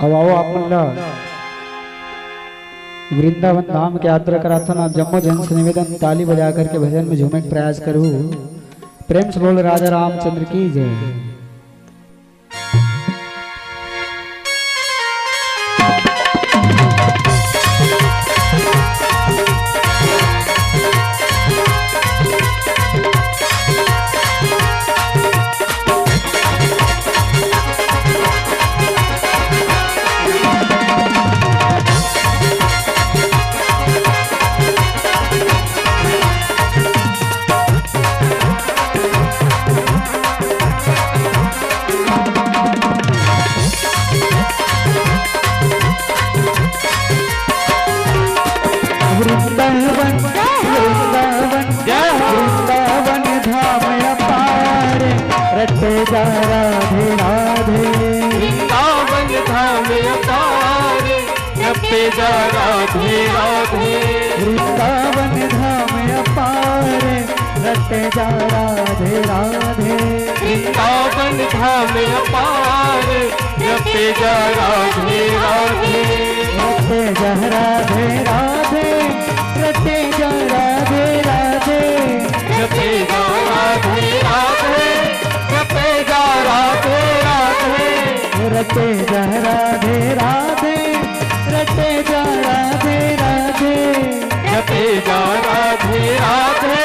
अब आओ आप वृंदावन धाम के यात्रा करा था ना जम्मो जन से निवेदन ताली बजा करके भजन में झूमने का प्रयास करूँ। प्रेम से बोल राजा रामचंद्र की जय। रटे जा राधे राधे वृंदावन धाम अपार रटे जा राधे राधे वृंदावन धाम अपार रटे जा राधे राधे वृंदावन धाम अपार रटे जा राधे राधे रटे जा राधे राधे रटे जा राधे राधे रटे जा राधे राधे रटे जा राधे राधे रटे जा राधे राधे रटे जा राधे राधे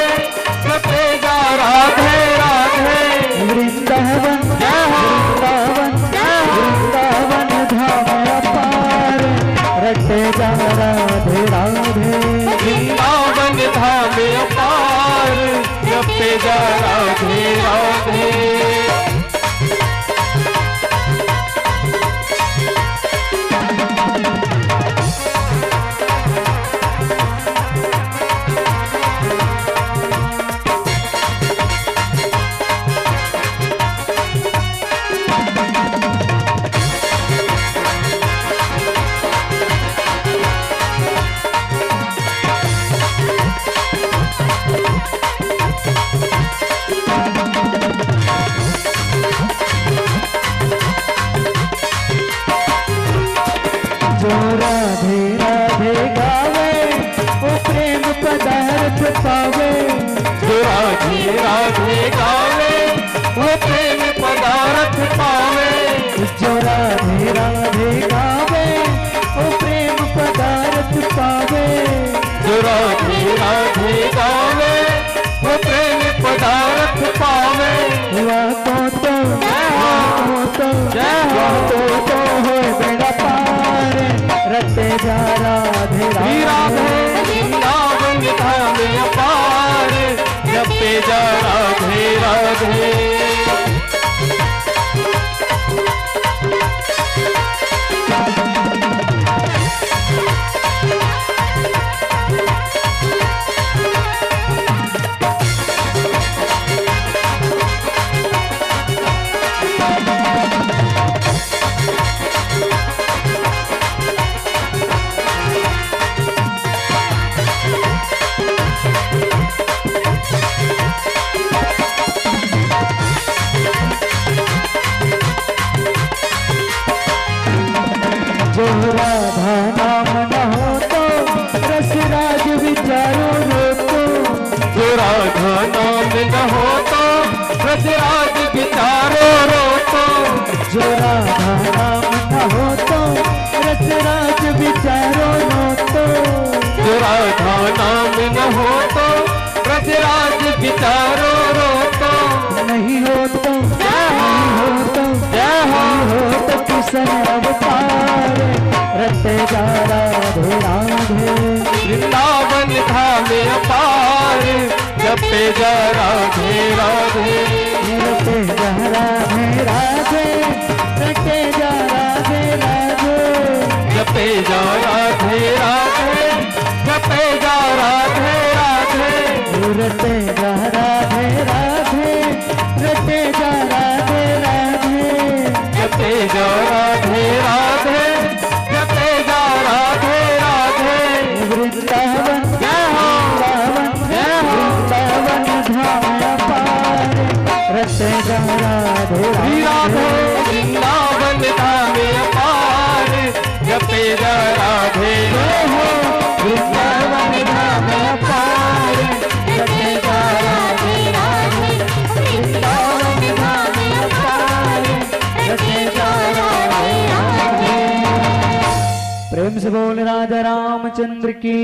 रटे जा राधे राधे वृंदावन वृंदावन वृंदावन धाम अपार रटे जा राधे राधे वृंदावन धाम अपार रटे जा राधे राधे। राधे राधे गावे वो प्रेम पदार्थ पावे जो राधे राधे गावे वो प्रेम पदार्थ पावे जो राधे राधे गावे वो प्रेम पदार्थ पावे जो राधे राधे गावे वो प्रेम पदार्थ पावे हो बेड़ा पार रटे जा राधे राधे वृंदावन धाम अपार रटे जा राधे राधे। जो राधा नाम न हो तो रसराज विचारो रोको जो राधा नाम न हो तो रसराज विचारो रोको जो राधा नाम न हो तो रसराज विचारो रोको जो राधा नाम न हो तो रसराज विचारो रोको नहीं हो तो किसन अवतार रटे जा राधे राधे वृंदावन धाम अपार जपे जा राधे राधे रटे जा राधे राधे रटे जा राधे राधे जपे जा राधे राधे जपे जा राधे राधे रटे जा राधे राधे रटे जा राधे राधे जपे जा राधे राधे जपे जा राधे राधे वृंदावन वृंदावन धाम अपार रटे जा राधे राधे वृंदावन धाम अपार प्रेम से बोल राजा रामचंद्र की